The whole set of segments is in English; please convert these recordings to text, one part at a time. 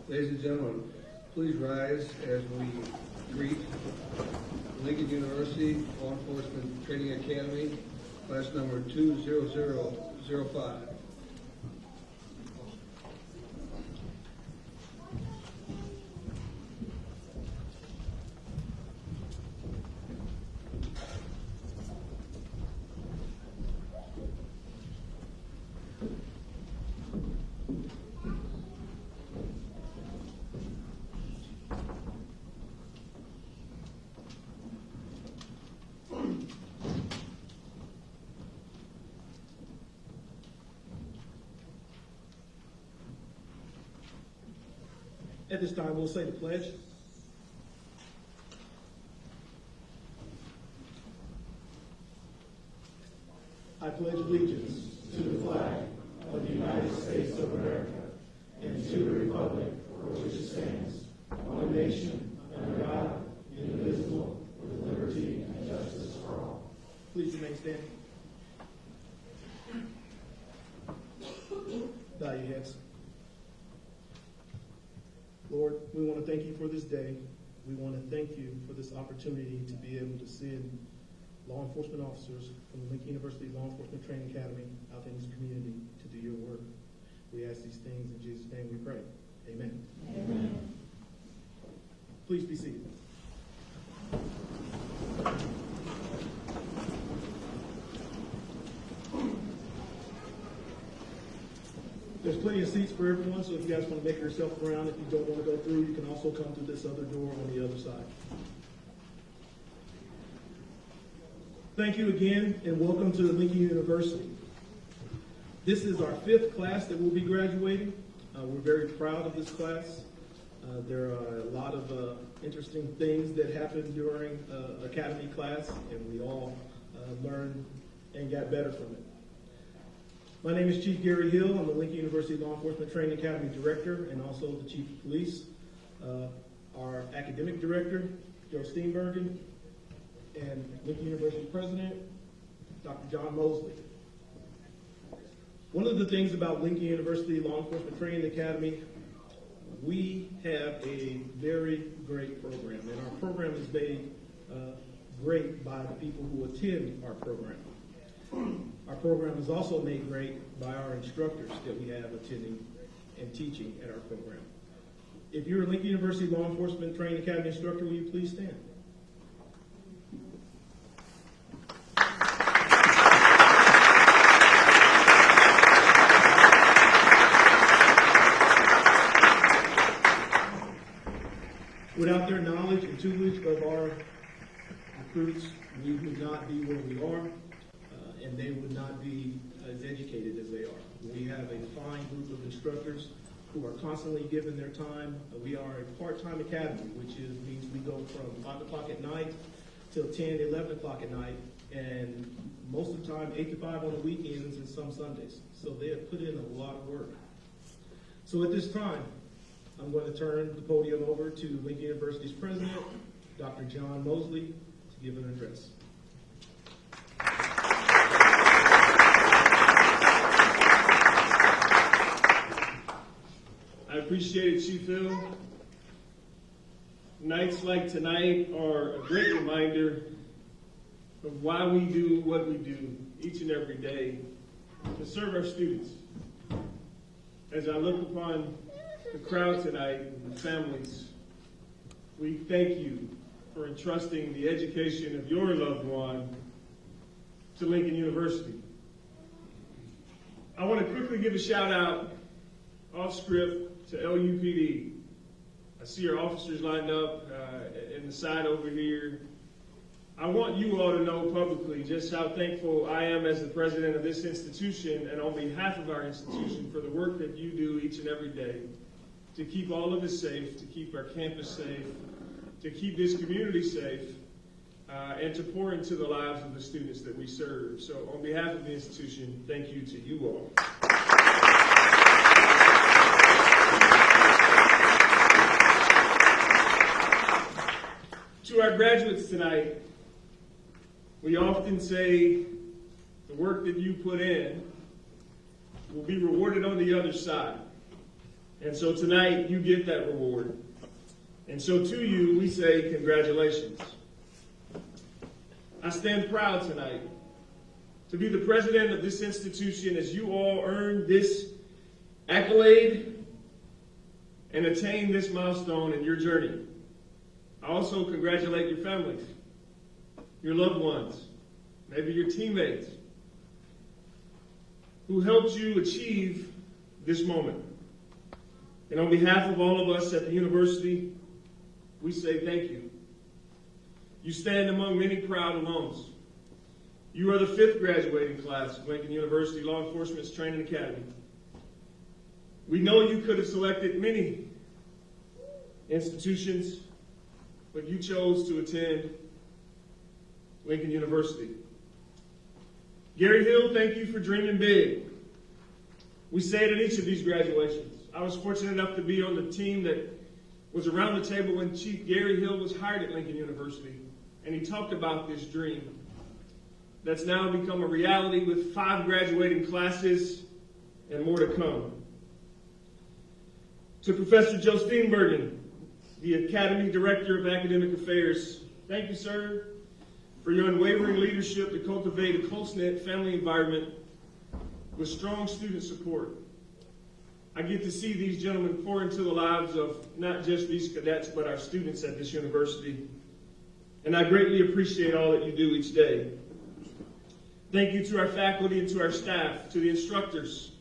Ladies and gentlemen, please rise as we greet Lincoln University Law Enforcement Training Academy, class number 20005. At this time, we'll say the pledge. I pledge allegiance to the flag of the United States of America and to the republic for which it stands, one nation, under God, indivisible, with liberty and justice for all. Please remain standing. Bow your heads. Lord, we want to thank you for this day. We want to thank you for this opportunity to be able to send law enforcement officers from the Lincoln University Law Enforcement Training Academy out in this community to do your work. We ask these things in Jesus' name we pray. Amen. Amen. Please be seated. There's plenty of seats for everyone, so if you guys want to make yourself around, if you don't want to go through, you can also come through this other door on the other side. Thank you again, and welcome to Lincoln University. This is our 5th class that will be graduating. We're very proud of this class. There are a lot of interesting things that happened during academy class, and we all learned and got better from it. My name is Chief Gary Hill. I'm the Lincoln University Law Enforcement Training Academy Director and also the Chief of Police. Our Academic Director, Joe Steenbergen, and Lincoln University President, Dr. John Mosley. One of the things about Lincoln University Law Enforcement Training Academy, we have a very great program, and our program is made great by the people who attend our program. Our program is also made great by our instructors that we have attending and teaching at our program. If you're a Lincoln University Law Enforcement Training Academy instructor, will you please stand? Without their knowledge and tutelage of our recruits, we would not be where we are. And they would not be as educated as they are. We have a fine group of instructors who are constantly giving their time. We are a part-time academy, which means we go from 5 o'clock at night till 10, 11 o'clock at night, and most of the time 8 to 5 on the weekends and some Sundays. So they have put in a lot of work. So at this time, I'm going to turn the podium over to Lincoln University's president, Dr. John Mosley, to give an address. I appreciate it, Chief Hill. Nights like tonight are a great reminder of why we do what we do each and every day to serve our students. As I look upon the crowd tonight and the families, we thank you for entrusting the education of your loved one to Lincoln University. I want to quickly give a shout out off script to LUPD. I see our officers lined up in the side over here. I want you all to know publicly just how thankful I am as the president of this institution and on behalf of our institution for the work that you do each and every day to keep all of us safe, to keep our campus safe, to keep this community safe, and to pour into the lives of the students that we serve. So on behalf of the institution, thank you to you all. To our graduates tonight, we often say the work that you put in will be rewarded on the other side. And so tonight, you get that reward. And so to you, we say congratulations. I stand proud tonight to be the president of this institution as you all earn this accolade and attain this milestone in your journey. I also congratulate your families, your loved ones, maybe your teammates who helped you achieve this moment. And on behalf of all of us at the university, we say thank you. You stand among many proud alums. You are the 5th graduating class of Lincoln University Law Enforcement's Training Academy. We know you could have selected many institutions, but you chose to attend Lincoln University. Gary Hill, thank you for dreaming big. We say it at each of these graduations. I was fortunate enough to be on the team that was around the table when Chief Gary Hill was hired at Lincoln University, and he talked about this dream that's now become a reality with 5 graduating classes and more to come. To Professor Joe Steenbergen, the Academy Director of Academic Affairs, thank you, sir, for your unwavering leadership to cultivate a close-knit family environment with strong student support. I get to see these gentlemen pour into the lives of not just these cadets, but our students at this university. And I greatly appreciate all that you do each day. Thank you to our faculty and to our staff, to the instructors.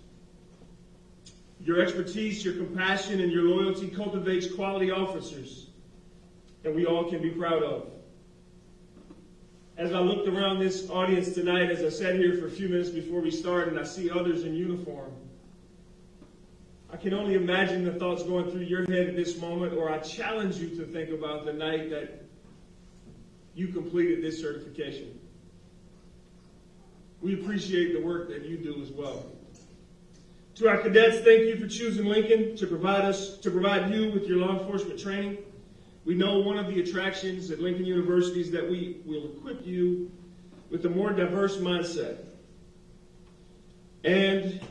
Your expertise, your compassion, and your loyalty cultivates quality officers that we all can be proud of. As I looked around this audience tonight, as I sat here for a few minutes before we started, and I see others in uniform, I can only imagine the thoughts going through your head at this moment, or I challenge you to think about the night that you completed this certification. We appreciate the work that you do as well. To our cadets, thank you for choosing Lincoln to provide you with your law enforcement training. We know one of the attractions at Lincoln University is that we will equip you with a more diverse mindset and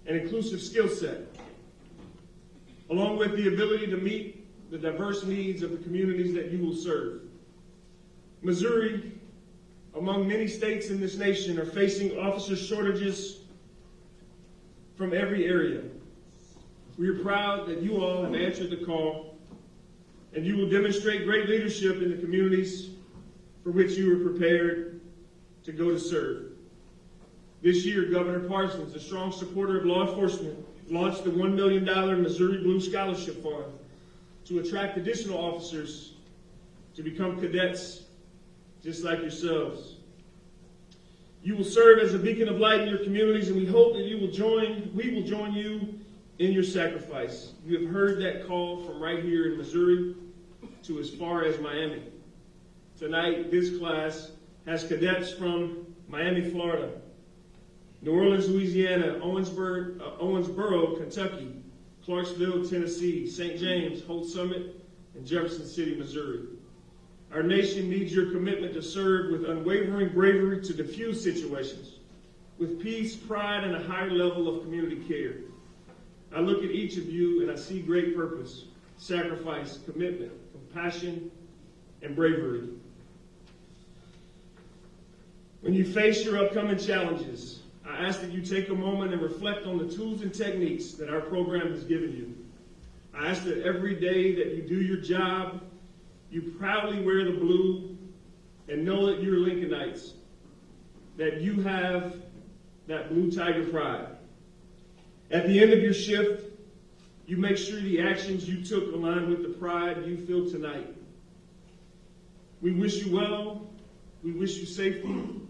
an inclusive skill set, along with the ability to meet the diverse needs of the communities that you will serve. Missouri, among many states in this nation, are facing officer shortages from every area. We are proud that you all have answered the call, and you will demonstrate great leadership in the communities for which you are prepared to go to serve. This year, Governor Parsons, a strong supporter of law enforcement, launched the $1 million Missouri Blue Scholarship Fund to attract additional officers to become cadets just like yourselves. You will serve as a beacon of light in your communities, and we hope that we will join you in your sacrifice. You have heard that call from right here in Missouri to as far as Miami. Tonight, this class has cadets from Miami, Florida, New Orleans, Louisiana, Owensboro, Kentucky, Clarksville, Tennessee, St. James, Holt Summit, and Jefferson City, Missouri. Our nation needs your commitment to serve with unwavering bravery to diffuse situations, with peace, pride, and a higher level of community care. I look at each of you and I see great purpose, sacrifice, commitment, compassion, and bravery. When you face your upcoming challenges, I ask that you take a moment and reflect on the tools and techniques that our program has given you. I ask that every day that you do your job, you proudly wear the blue and know that you're Lincolnites, that you have that blue tiger pride. At the end of your shift, you make sure the actions you took align with the pride you feel tonight. We wish you well. We wish you safety.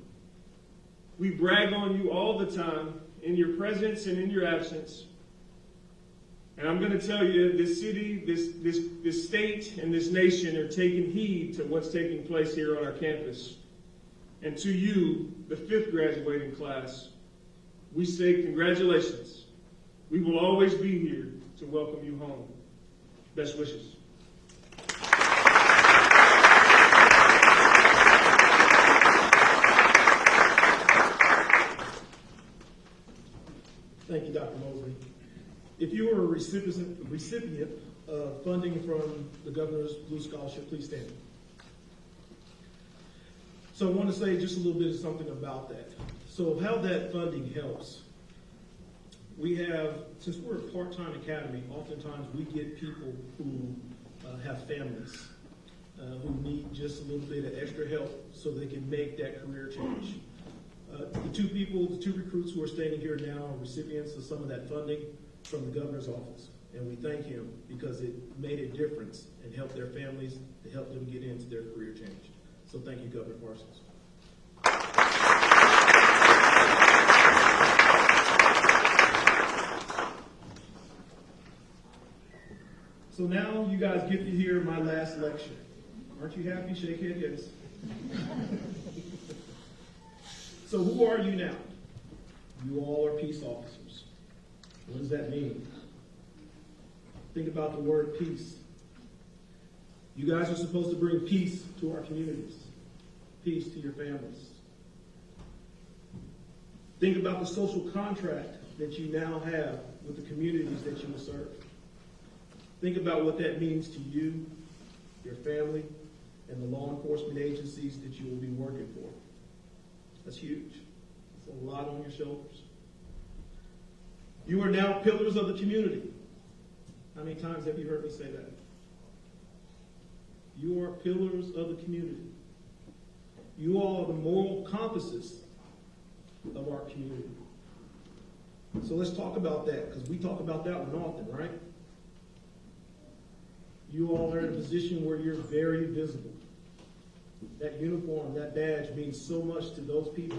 We brag on you all the time in your presence and in your absence. And I'm going to tell you, this city, this state, and this nation are taking heed to what's taking place here on our campus. And to you, the 5th graduating class, we say congratulations. We will always be here to welcome you home. Best wishes. Thank you, Dr. Mosley. If you are a recipient of funding from the Governor's Blue Scholarship, please stand. So I want to say just a little bit of something about that. So how that funding helps. We have, since we're a part-time academy, oftentimes we get people who have families who need just a little bit of extra help so they can make that career change. The two recruits who are standing here now are recipients of some of that funding from the Governor's office. And we thank him because it made a difference and helped their families to help them get into their career change. So thank you, Governor Parsons. So now you guys get to hear my last lecture. Aren't you happy? Shake head, yes. So who are you now? You all are peace officers. What does that mean? Think about the word peace. You guys are supposed to bring peace to our communities, peace to your families. Think about the social contract that you now have with the communities that you will serve. Think about what that means to you, your family, and the law enforcement agencies that you will be working for. That's huge. It's a lot on your shoulders. You are now pillars of the community. How many times have you heard me say that? You are pillars of the community. You all are the moral compasses of our community. So let's talk about that, because we talk about that one often, right? You all are in a position where you're very visible. That uniform, that badge means so much to those people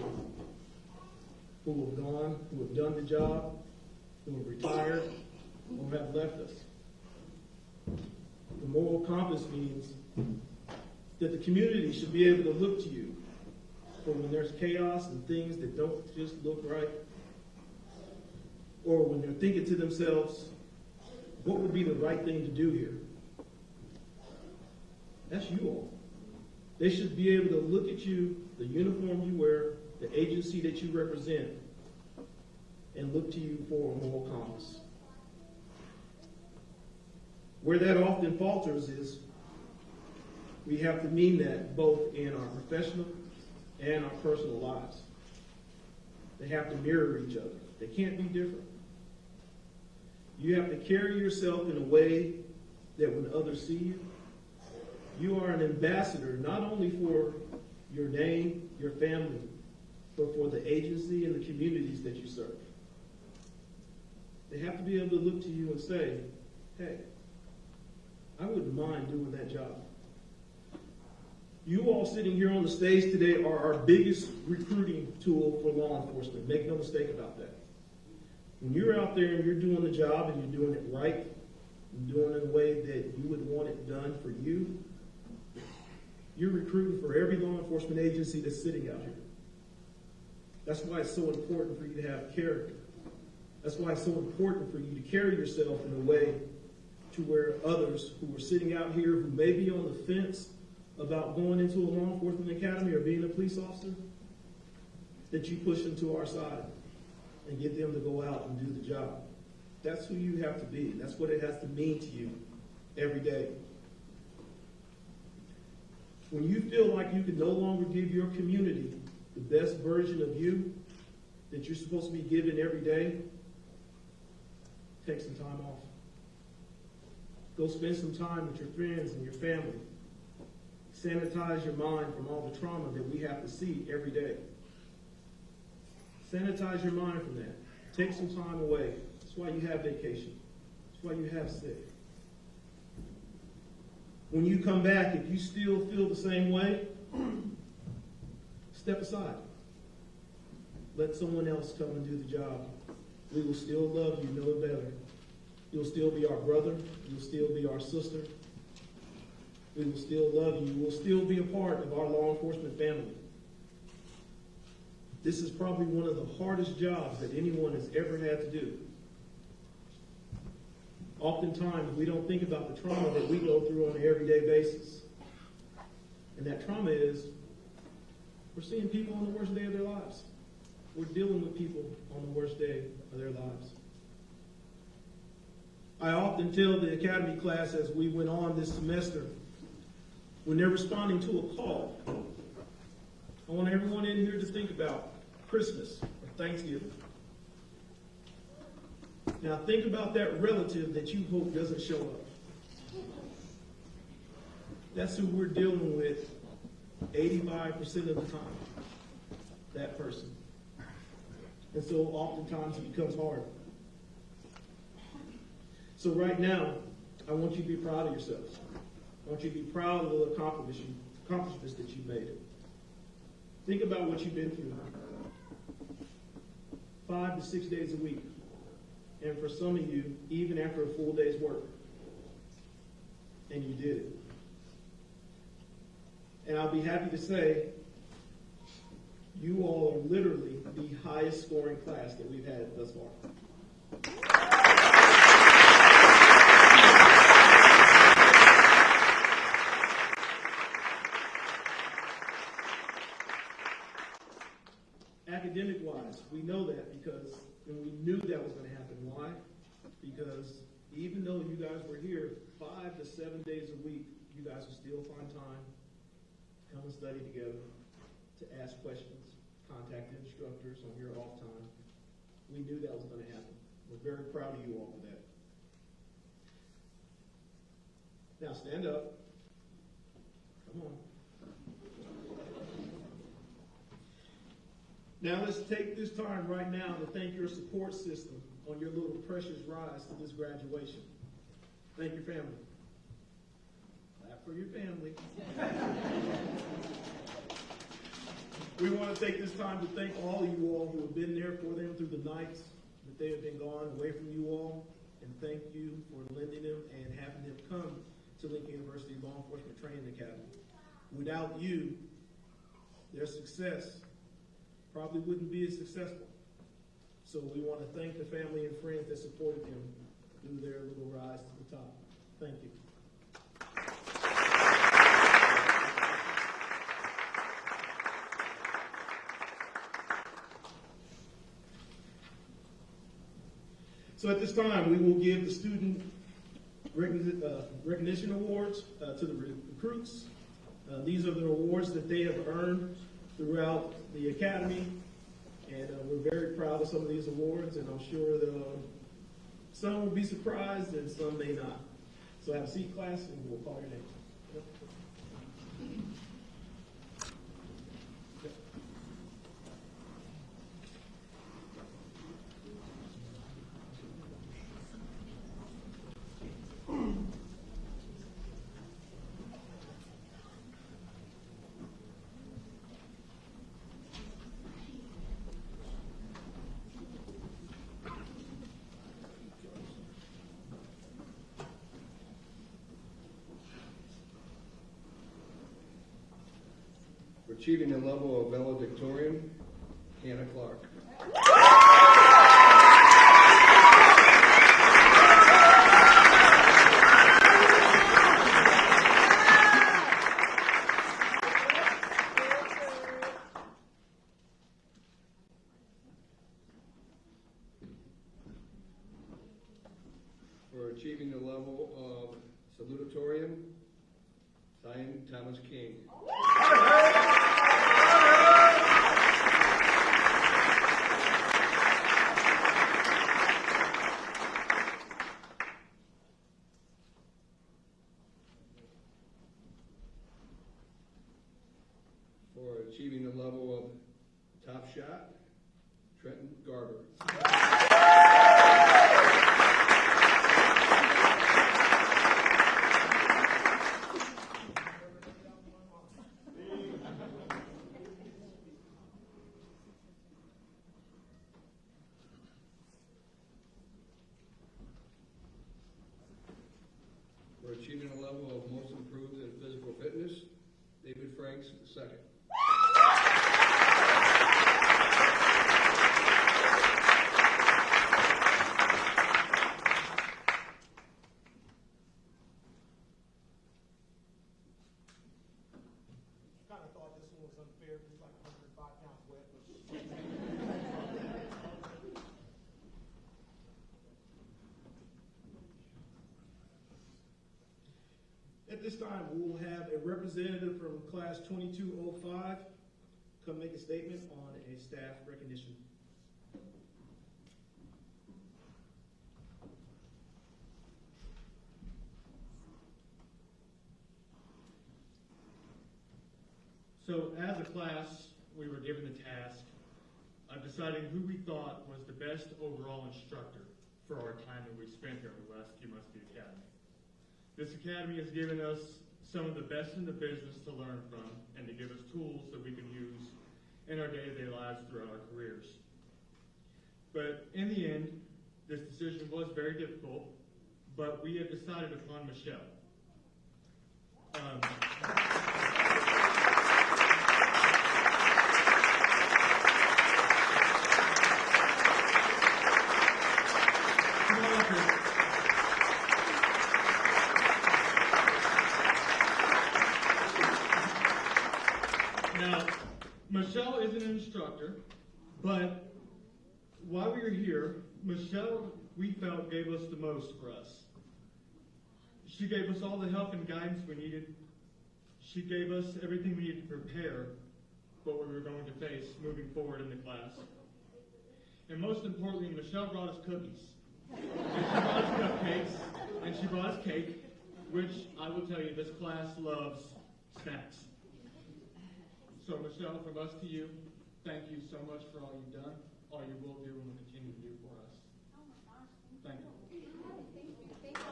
who have gone, who have done the job, who have retired, or have left us. The moral compass means that the community should be able to look to you for when there's chaos and things that don't just look right, or when they're thinking to themselves, what would be the right thing to do here? That's you all. They should be able to look at you, the uniform you wear, the agency that you represent, and look to you for a moral compass. Where that often falters is we have to mean that both in our professional and our personal lives. They have to mirror each other. They can't be different. You have to carry yourself in a way that when others see you, you are an ambassador not only for your name, your family, but for the agency and the communities that you serve. They have to be able to look to you and say, hey, I wouldn't mind doing that job. You all sitting here on the stage today are our biggest recruiting tool for law enforcement. Make no mistake about that. When you're out there and you're doing the job and you're doing it right, and doing it in a way that you would want it done for you, you're recruiting for every law enforcement agency that's sitting out here. That's why it's so important for you to have character. That's why it's so important for you to carry yourself in a way to where others who are sitting out here who may be on the fence about going into a law enforcement academy or being a police officer, that you push them to our side and get them to go out and do the job. That's who you have to be. That's what it has to mean to you every day. When you feel like you can no longer give your community the best version of you that you're supposed to be given every day, take some time off. Go spend some time with your friends and your family. Sanitize your mind from all the trauma that we have to see every day. Sanitize your mind from that. Take some time away. That's why you have vacation. That's why you have sick. When you come back, if you still feel the same way, step aside. Let someone else come and do the job. We will still love you, know it better. You'll still be our brother. You'll still be our sister. We will still love you. You will still be a part of our law enforcement family. This is probably one of the hardest jobs that anyone has ever had to do. Oftentimes, we don't think about the trauma that we go through on an everyday basis. And that trauma is, we're seeing people on the worst day of their lives. We're dealing with people on the worst day of their lives. I often tell the academy class as we went on this semester, when they're responding to a call, I want everyone in here to think about Christmas or Thanksgiving. Now think about that relative that you hope doesn't show up. That's who we're dealing with 85% of the time, that person. And so oftentimes it becomes hard. So right now, I want you to be proud of yourselves. I want you to be proud of the accomplishments that you've made. Think about what you've been through. 5 to 6 days a week. And for some of you, even after a full day's work. And you did it. And I'll be happy to say, you all are literally the highest scoring class that we've had thus far. Academic-wise, we know that because and we knew that was going to happen. Why? Because even though you guys were here 5 to 7 days a week, you guys would still find time to come and study together, to ask questions, contact instructors on your off time. We knew that was going to happen. We're very proud of you all for that. Now stand up. Come on. Now let's take this time right now to thank your support system on your little precious rise to this graduation. Thank your family. Clap for your family. We want to take this time to thank all of you all who have been there for them through the nights that they have been gone away from you all, and thank you for lending them and having them come to Lincoln University Law Enforcement Training Academy. Without you, their success probably wouldn't be as successful. So we want to thank the family and friends that supported them through their little rise to the top. Thank you. So at this time, we will give the student recognition awards to the recruits. These are the awards that they have earned throughout the academy, and we're very proud of some of these awards, and I'm sure that some will be surprised and some may not. So have a seat, class, and we'll call your name. For achieving the level of valedictorian, Hannah Clark. For achieving the level of salutatorian, Zion Thomas King. For achieving the level of top shot, Trenton Garber. For achieving a level of most improved in physical fitness, David Franks II. Kind of thought this one was unfair because it's like 105 pounds wet. At this time, we will have a representative from class 2205 come make a statement on a staff recognition. So as a class, we were given the task of deciding who we thought was the best overall instructor for our time that we spent here over the last few months at the Academy. This Academy has given us some of the best in the business to learn from and to give us tools that we can use in our day-to-day lives throughout our careers. But in the end, this decision was very difficult, but we have decided upon Michelle. Now, Michelle is an instructor, but while we were here, Michelle, we felt, gave us the most for us. She gave us all the help and guidance we needed. She gave us everything we needed to prepare what we were going to face moving forward in the class. And most importantly, Michelle brought us cookies. And she brought us cupcakes, and she brought us cake, which I will tell you, this class loves snacks. So Michelle, from us to you, thank you so much for all you've done, all you will do and will continue to do for us. Oh my gosh. Thank you. Thank you.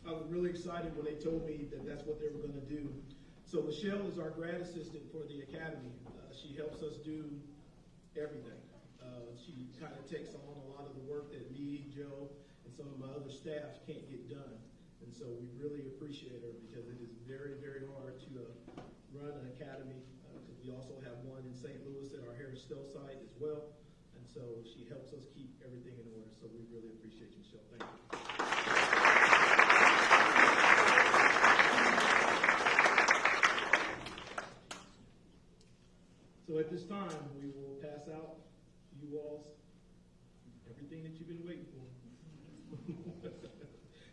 I was really excited when they told me that that's what they were going to do. So Michelle is our grad assistant for the Academy. She helps us do everything. She kind of takes on a lot of the work that me, Joe, and some of my other staff can't get done. And so we really appreciate her because it is very, very hard to run an academy because we also have one in St. Louis at our Harris Stowe site as well. And so she helps us keep everything in order. So we really appreciate you, Michelle. Thank you. So at this time, we will pass out you all's everything that you've been waiting for.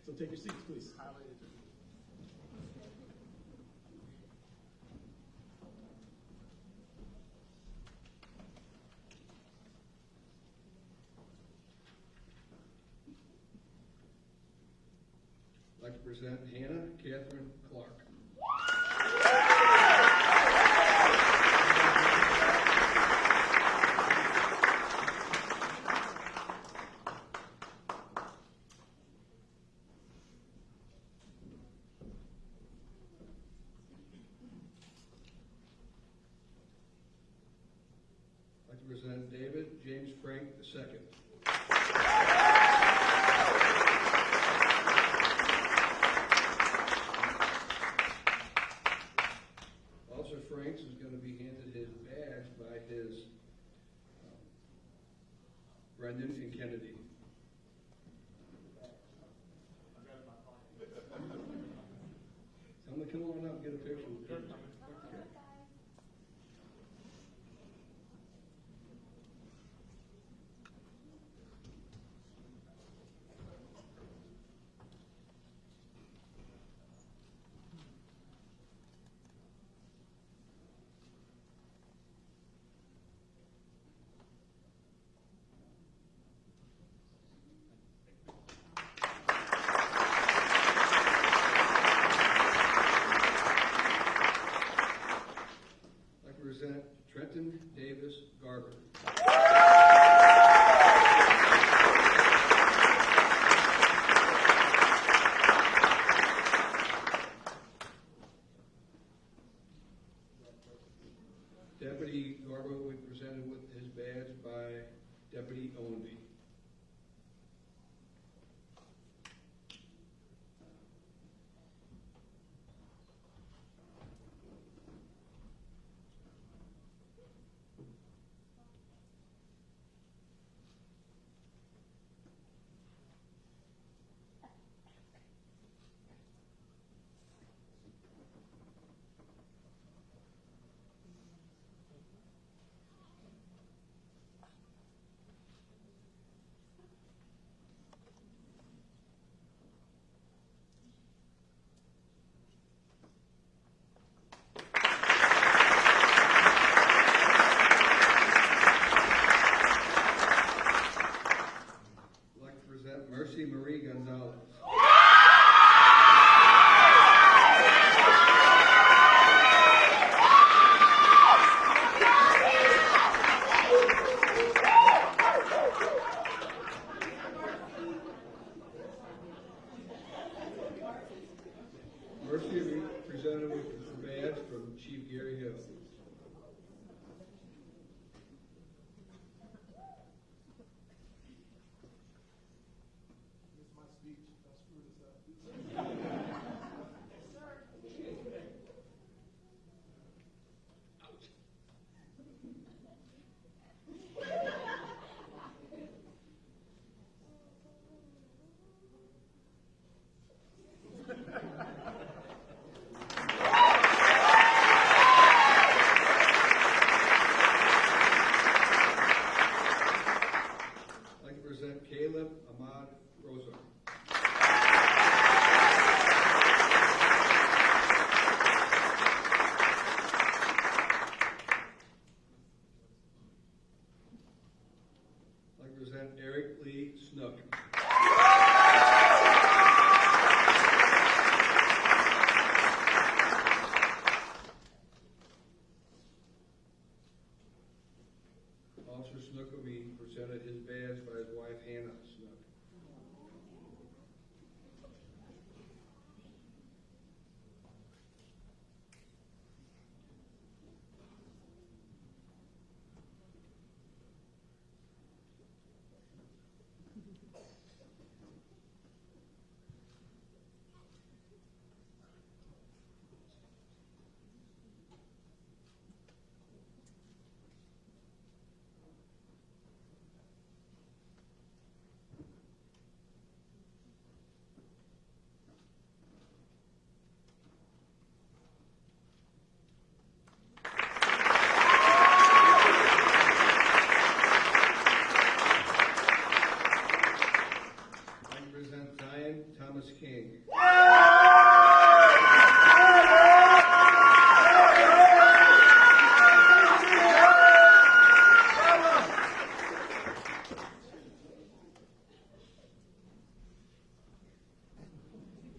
So take your seats, please. I'd like to present Hannah Catherine Clark. I'd like to present David James Frank II. Officer Franks is going to be handed his badge by his Brendan and Kennedy. Someone come on up and get a picture with him. Present Trenton Davis Garber. Deputy Garber will be presented with his badge by Deputy Owenby. Hill. I'd like to present Caleb Ahmad Rosa. I'd like to present Eric Lee Snook. Officer Snook will be presented his badge by his wife Hannah Snook. I'd like to present Zion Thomas King.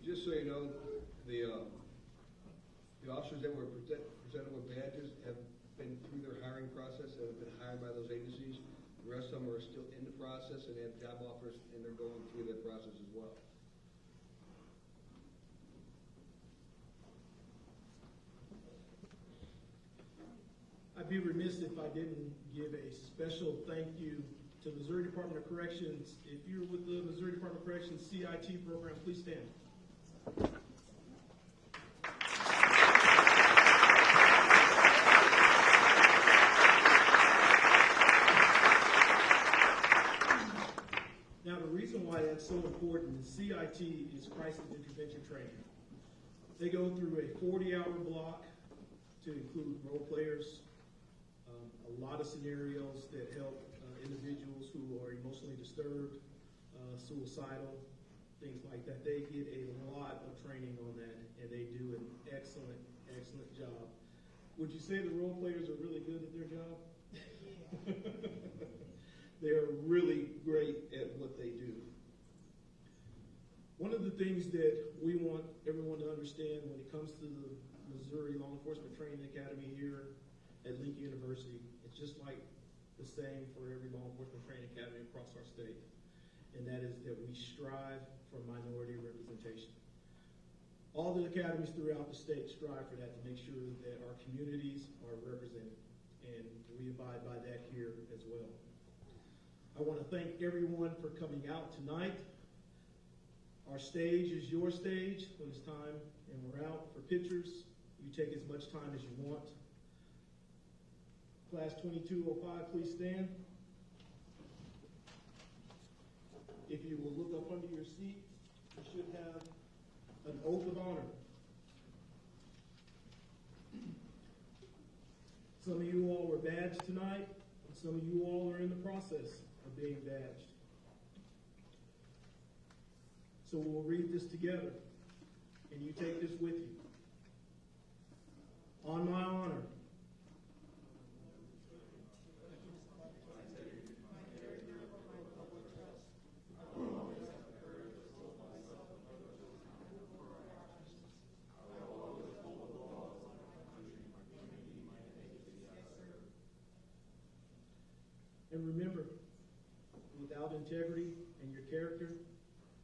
Just so you know, the officers that were presented with badges have been through their hiring process and have been hired by those agencies. The rest of them are still in the process and they have job offers and they're going through that process as well. I'd be remiss if I didn't give a special thank you to the Missouri Department of Corrections. If you're with the Missouri Department of Corrections CIT program, please stand. Now, the reason why that's so important is CIT is crisis intervention training. They go through a 40-hour block to include role players, a lot of scenarios that help individuals who are emotionally disturbed, suicidal, things like that. They get a lot of training on that, and they do an excellent, excellent job. Would you say the role players are really good at their job? They're really great at what they do. One of the things that we want everyone to understand when it comes to the Missouri Law Enforcement Training Academy here at Lincoln University, it's just like the same for every law enforcement training academy across our state, and that is that we strive for minority representation. All the academies throughout the state strive for that, to make sure that our communities are represented, and we abide by that here as well. I want to thank everyone for coming out tonight. Our stage is your stage. When it's time and we're out for pictures, you take as much time as you want. Class 2205, please stand. If you will look up under your seat, you should have an oath of honor. Some of you all were badged tonight, and some of you all are in the process of being badged. So we'll read this together, and you take this with you. On my honor. And remember, without integrity and your character,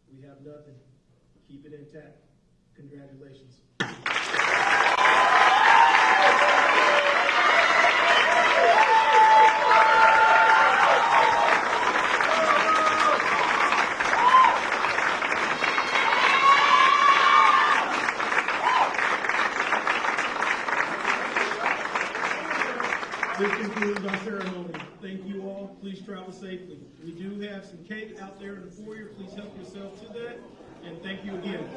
we have nothing. Keep it intact. Congratulations. This concludes our ceremony. Thank you all. Please travel safely. We do have some cake out there in the foyer. Please help yourself to that. And thank you again.